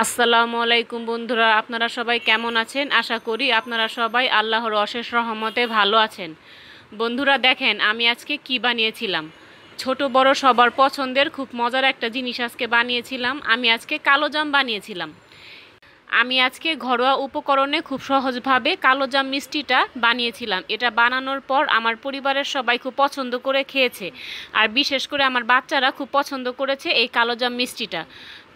আসসালামু আলাইকুম বন্ধুরা, আপনারা সবাই কেমন আছেন? আশা করি আপনারা সবাই আল্লাহর অশেষ রহমতে ভালো আছেন। বন্ধুরা দেখেন, আমি আজকে কি বানিয়েছিলাম। ছোট বড় সবার পছন্দের খুব মজার একটা জিনিস আজকে বানিয়েছিলাম। আমি আজকে কালোজাম বানিয়েছিলাম। আমি আজকে ঘরোয়া উপকরণে খুব সহজভাবে কালোজাম মিষ্টিটা বানিয়েছিলাম। এটা বানানোর পর আমার পরিবারের সবাই খুব পছন্দ করে খেয়েছে, আর বিশেষ করে আমার বাচ্চারা খুব পছন্দ করেছে এই কালোজাম মিষ্টিটা।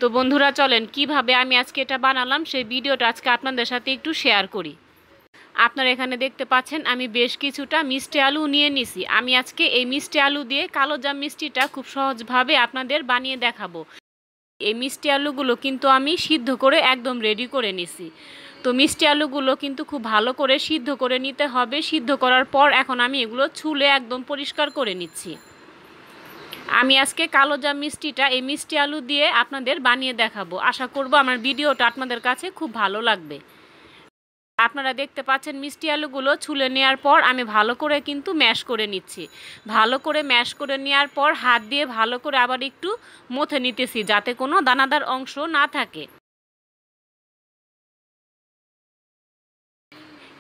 তো বন্ধুরা চলেন, কিভাবে আমি আজকে এটা বানালাম সেই ভিডিওটা আজকে আপনাদের সাথে একটু শেয়ার করি। আপনারা এখানে দেখতে পাচ্ছেন আমি বেশ কিছুটা মিষ্টি আলু নিয়ে নিছি। আমি আজকে এই মিষ্টি আলু দিয়ে কালোজাম মিষ্টিটা খুব সহজভাবে আপনাদের বানিয়ে দেখাবো। এই মিষ্টি আলুগুলো কিন্তু আমি সিদ্ধ করে একদম রেডি করে নিছি। তো মিষ্টি আলুগুলো কিন্তু খুব ভালো করে সিদ্ধ করে নিতে হবে। সিদ্ধ করার পর এখন আমি এগুলো ছুলে একদম পরিষ্কার করে নিচ্ছি। আমি আজকে কালোজাম মিষ্টিটা এই মিষ্টি আলু দিয়ে আপনাদের বানিয়ে দেখাবো। আশা করব আমার ভিডিওটা আপনাদের কাছে খুব ভালো লাগবে। আপনারা দেখতে পাচ্ছেন মিষ্টি আলুগুলো ছুলে নেওয়ার পর আমি ভালো করে কিন্তু ম্যাশ করে নিচ্ছি। ভালো করে ম্যাশ করে নেওয়ার পর হাত দিয়ে ভালো করে আবার একটু মথে নিতেছি, যাতে কোনো দানাদার অংশ না থাকে।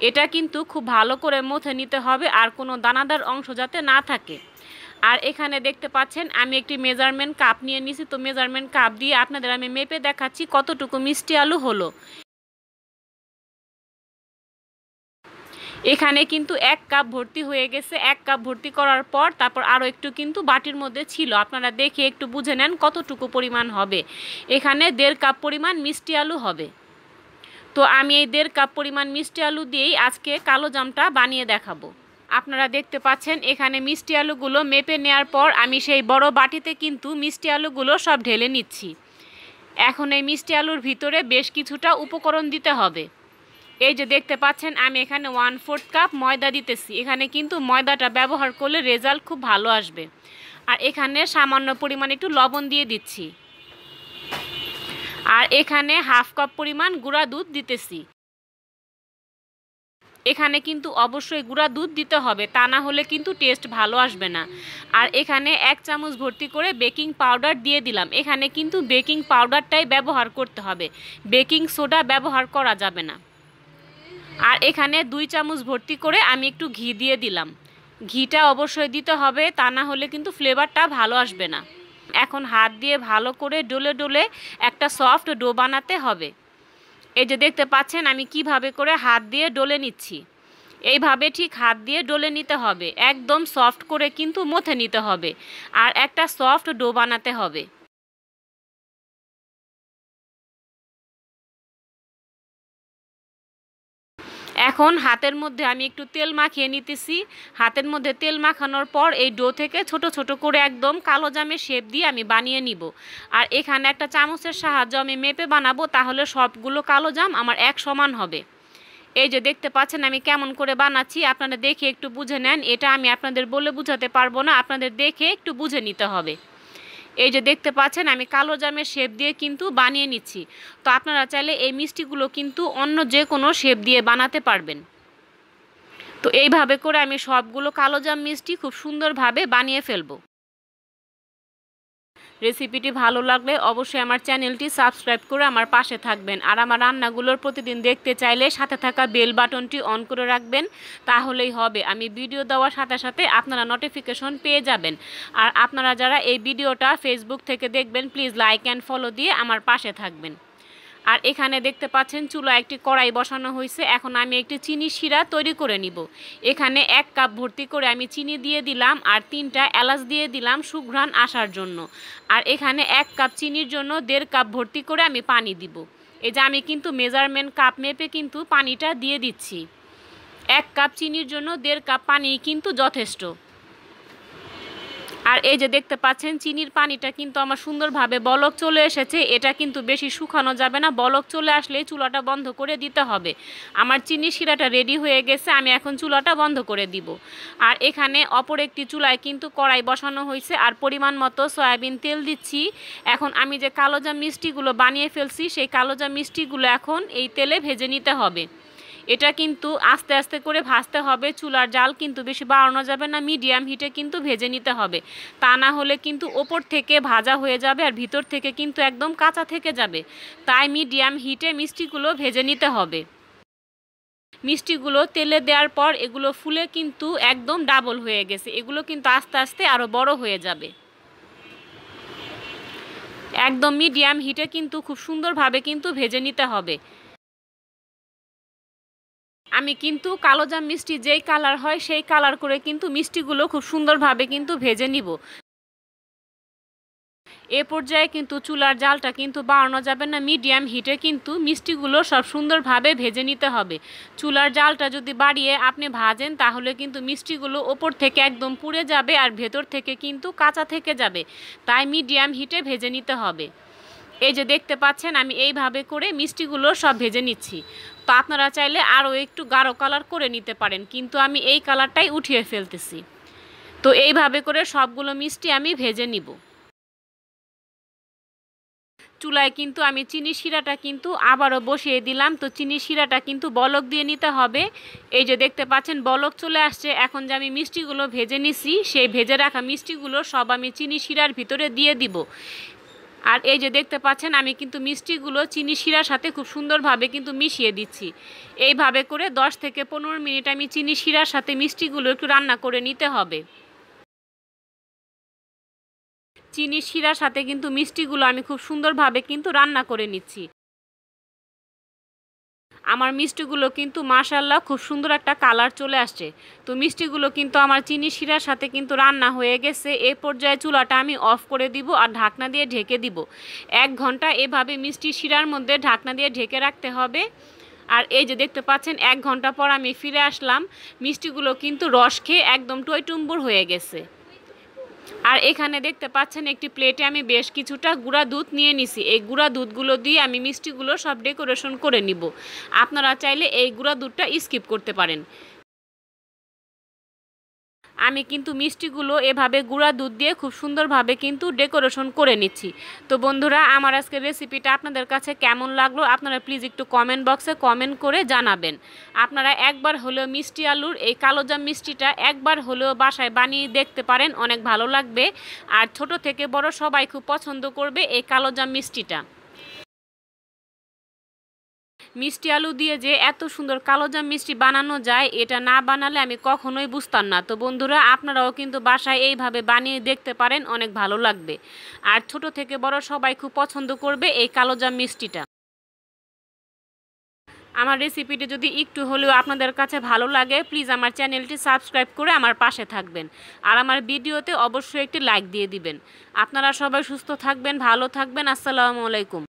এটা কিন্তু খুব ভালো করে মথে নিতে হবে, আর কোনো দানাদার অংশ যাতে না থাকে। আর এখানে দেখতে পাচ্ছেন আমি একটি মেজারমেন্ট কাপ নিয়ে নিছি। তো মেজারমেন্ট কাপ দিয়ে আপনাদের আমি মেপে দেখাচ্ছি কতটুকু মিষ্টি আলু হলো। এখানে কিন্তু 1 কাপ ভর্তি হয়ে গেছে। 1 কাপ ভর্তি করার পর তারপর আরও একটু কিন্তু বাটির মধ্যে ছিল। আপনারা দেখে একটু বুঝে নেন কতটুকু পরিমাণ হবে। এখানে 1.5 কাপ পরিমাণ মিষ্টি আলু হবে। তো আমি এই 1.5 কাপ পরিমাণ মিষ্টি আলু দিয়েই আজকে কালোজামটা বানিয়ে দেখাবো। আপনারা দেখতে পাচ্ছেন এখানে মিষ্টি আলুগুলো মেপে নেওয়ার পর আমি সেই বড় বাটিতে কিন্তু মিষ্টি আলুগুলো সব ঢেলে নিচ্ছি। এখন এই মিষ্টি আলুর ভিতরে বেশ কিছুটা উপকরণ দিতে হবে। এই যে দেখতে পাচ্ছেন আমি এখানে 1/4 কাপ ময়দা দিতেছি। এখানে কিন্তু ময়দাটা ব্যবহার করলে রেজাল্ট খুব ভালো আসবে। আর এখানে সামান্য পরিমাণ একটু লবণ দিয়ে দিচ্ছি। আর এখানে 1/2 কাপ পরিমাণ গুঁড়া দুধ দিতেছি। এখানে কিন্তু অবশ্যই গুঁড়া দুধ দিতে হবে, তা না হলে কিন্তু টেস্ট ভালো আসবে না। আর এখানে 1 চামচ ভর্তি করে বেকিং পাউডার দিয়ে দিলাম। এখানে কিন্তু বেকিং পাউডারটাই ব্যবহার করতে হবে, বেকিং সোডা ব্যবহার করা যাবে না। আর এখানে 2 চামচ ভর্তি করে আমি একটু ঘি দিয়ে দিলাম। ঘিটা অবশ্যই দিতে হবে, তা না হলে কিন্তু ফ্লেভারটা ভালো আসবে না। এখন হাত দিয়ে ভালো করে ডলে ডলে একটা সফট ডো বানাতে হবে। এই যে দেখতে পাচ্ছেন আমি কিভাবে করে হাত দিয়ে ডলে নিচ্ছি। এইভাবে ঠিক হাত দিয়ে ডলে নিতে হবে, একদম সফট করে কিন্তু মথে নিতে হবে, আর একটা সফট ডো বানাতে হবে। এখন হাতের মধ্যে আমি একটু তেল মাখিয়ে নিতেছি। হাতের মধ্যে তেল মাখানোর পর এই ডো থেকে ছোট ছোট করে একদম কালোজামের শেপ দিয়ে আমি বানিয়ে নিব। আর এখানে একটা চামচের সাহায্যে আমি মেপে বানাবো, তাহলে সবগুলো কালোজাম আমার এক সমান হবে। এই যে দেখতে পাচ্ছেন আমি কেমন করে বানাচ্ছি, আপনারা দেখে একটু বুঝে নেন। এটা আমি আপনাদের বলে বুঝাতে পারবো না, আপনাদের দেখে একটু বুঝে নিতে হবে। এই যে দেখতে পাচ্ছেন আমি কালোজামের শেপ দিয়ে কিন্তু বানিয়ে নিচ্ছি। তো আপনারা চাইলে এই মিষ্টিগুলো কিন্তু অন্য যে কোনো শেপ দিয়ে বানাতে পারবেন। তো এইভাবে করে আমি সবগুলো কালোজাম মিষ্টি খুব সুন্দরভাবে বানিয়ে ফেলবো। রেসিপিটি ভালো লাগলে অবশ্যই আমার চ্যানেলটি সাবস্ক্রাইব করে আমার পাশে থাকবেন। আর আমার রান্নাগুলোর প্রতিদিন দেখতে চাইলে সাথে থাকা বেল বাটনটি অন করে রাখবেন, তাহলেই হবে। আমি ভিডিও দেওয়ার সাথে সাথে আপনারা নোটিফিকেশন পেয়ে যাবেন। আর আপনারা যারা এই ভিডিওটা ফেসবুক থেকে দেখবেন, প্লিজ লাইক অ্যান্ড ফলো দিয়ে আমার পাশে থাকবেন। আর এখানে দেখতে পাচ্ছেন চুলা একটি কড়াই বসানো হয়েছে। এখন আমি একটি চিনি শিরা তৈরি করে নিব। এখানে 1 কাপ ভর্তি করে আমি চিনি দিয়ে দিলাম, আর 3টা এলাচ দিয়ে দিলাম সুঘ্রাণ আসার জন্য। আর এখানে 1 কাপ চিনির জন্য 1.5 কাপ ভর্তি করে আমি পানি দিব। এই যে আমি কিন্তু মেজারমেন্ট কাপ মেপে কিন্তু পানিটা দিয়ে দিচ্ছি। 1 কাপ চিনির জন্য 1.5 কাপ পানি কিন্তু যথেষ্ট। আর এই যে দেখতে পাচ্ছেন চিনির পানিটা কিন্তু আমার সুন্দরভাবে বলক চলে এসেছে। এটা কিন্তু বেশি শুকানো যাবে না, বলক চলে আসলে চুলাটা বন্ধ করে দিতে হবে। আমার চিনি শিরাটা রেডি হয়ে গেছে, আমি এখন চুলাটা বন্ধ করে দিব। আর এখানে অপর একটি চুলায় কিন্তু কড়াই বসানো হয়েছে, আর পরিমাণ মতো সয়াবিন তেল দিচ্ছি। এখন আমি যে কালোজাম মিষ্টিগুলো বানিয়ে ফেলছি সেই কালোজাম মিষ্টিগুলো এখন এই তেলে ভেজে নিতে হবে। এটা কিন্তু আস্তে আস্তে করে ভাজতে হবে। চুলার জাল কিন্তু বেশি বাড়ানো যাবে না, মিডিয়াম হিটে কিন্তু ভেজে নিতে হবে। তা না হলে কিন্তু ওপর থেকে ভাজা হয়ে যাবে আর ভিতর থেকে কিন্তু একদম কাঁচা থেকে যাবে। তাই মিডিয়াম হিটে মিষ্টিগুলো ভেজে নিতে হবে। মিষ্টিগুলো তেলে দেওয়ার পর এগুলো ফুলে কিন্তু একদম ডাবল হয়ে গেছে। এগুলো কিন্তু আস্তে আস্তে আরও বড় হয়ে যাবে। একদম মিডিয়াম হিটে কিন্তু খুব সুন্দরভাবে কিন্তু ভেজে নিতে হবে। আমি কিন্তু কালোজাম মিষ্টি যেই কালার হয় সেই কালার করে কিন্তু মিষ্টিগুলো খুব সুন্দরভাবে কিন্তু ভেজে নিব। এ পর্যায়ে কিন্তু চুলার জালটা কিন্তু বাড়ানো যাবে না, মিডিয়াম হিটে কিন্তু মিষ্টিগুলো সব সুন্দরভাবে ভেজে নিতে হবে। চুলার জালটা যদি বাড়িয়ে আপনি ভাজেন তাহলে কিন্তু মিষ্টিগুলো ওপর থেকে একদম পুড়ে যাবে আর ভেতর থেকে কিন্তু কাঁচা থেকে যাবে। তাই মিডিয়াম হিটে ভেজে নিতে হবে। এই যে দেখতে পাচ্ছেন আমি এইভাবে করে মিষ্টিগুলো সব ভেজে নিচ্ছি। তো আপনারা চাইলে আরও একটু গাঢ় কালার করে নিতে পারেন, কিন্তু আমি এই কালারটাই উঠিয়ে ফেলতেছি। তো এইভাবে করে সবগুলো মিষ্টি আমি ভেজে নিব। চুলায় কিন্তু আমি চিনি শিরাটা কিন্তু আবারও বসিয়ে দিলাম। তো চিনি শিরাটা কিন্তু বলক দিয়ে নিতে হবে। এই যে দেখতে পাচ্ছেন বলক চলে আসছে। এখন যে আমি মিষ্টিগুলো ভেজে নিছি সেই ভেজে রাখা মিষ্টিগুলো সব আমি চিনি শিরার ভিতরে দিয়ে দিব। আর এই যে দেখতে পাচ্ছেন আমি কিন্তু মিষ্টিগুলো চিনি শিরার সাথে খুব সুন্দরভাবে কিন্তু মিশিয়ে দিচ্ছি। এইভাবে করে 10 থেকে 15 মিনিট আমি চিনি শিরার সাথে মিষ্টিগুলো একটু রান্না করে নিতে হবে। চিনি শিরার সাথে কিন্তু মিষ্টিগুলো আমি খুব সুন্দরভাবে কিন্তু রান্না করে নিচ্ছি। আমার মিষ্টিগুলো কিন্তু মাশাআল্লাহ খুব সুন্দর একটা কালার চলে আসছে। তো মিষ্টিগুলো কিন্তু আমার চিনি শিরার সাথে কিন্তু রান্না হয়ে গেছে। এই পর্যায়ে চুলাটা আমি অফ করে দিব আর ঢাকনা দিয়ে ঢেকে দিব। 1 ঘন্টা এভাবে মিষ্টি শিরার মধ্যে ঢাকনা দিয়ে ঢেকে রাখতে হবে। আর এই যে দেখতে পাচ্ছেন 1 ঘন্টা পর আমি ফিরে আসলাম। মিষ্টিগুলো কিন্তু রস খেয়ে একদম টইটুম্বুর হয়ে গেছে। আর এখানে দেখতে পাচ্ছেন একটি প্লেটে আমি বেশ কিছুটা গুঁড়া দুধ নিয়ে নিছি। এই গুঁড়া দুধগুলো দিয়ে আমি মিষ্টিগুলো সব ডেকোরেশন করে নিব। আপনারা চাইলে এই গুঁড়া দুধটা স্কিপ করতে পারেন। আমি কিন্তু মিষ্টিগুলো এভাবে গুঁড়া দুধ দিয়ে খুব সুন্দরভাবে কিন্তু ডেকোরেশন করে নিচ্ছি। তো বন্ধুরা আমার আজকের রেসিপিটা আপনাদের কাছে কেমন লাগলো আপনারা প্লিজ একটু কমেন্ট বক্সে কমেন্ট করে জানাবেন। আপনারা একবার হলেও মিষ্টি আলুর এই কালোজাম মিষ্টিটা একবার হলেও বাসায় বানিয়ে দেখতে পারেন, অনেক ভালো লাগবে। আর ছোট থেকে বড় সবাই খুব পছন্দ করবে এই কালোজাম মিষ্টিটা। মিষ্টি আলু দিয়ে যে এত সুন্দর কালোজাম মিষ্টি বানানো যায় এটা না বানালে আমি কখনোই বুঝতাম না। তো বন্ধুরা আপনারাও কিন্তু বাসায় এইভাবে বানিয়ে দেখতে পারেন, অনেক ভালো লাগবে। আর ছোট থেকে বড় সবাই খুব পছন্দ করবে এই কালোজাম মিষ্টিটা। আমার রেসিপিটি যদি একটু হলেও আপনাদের কাছে ভালো লাগে প্লিজ আমার চ্যানেলটি সাবস্ক্রাইব করে আমার পাশে থাকবেন। আর আমার ভিডিওতে অবশ্যই একটি লাইক দিয়ে দিবেন। আপনারা সবাই সুস্থ থাকবেন, ভালো থাকবেন। আসসালামু আলাইকুম।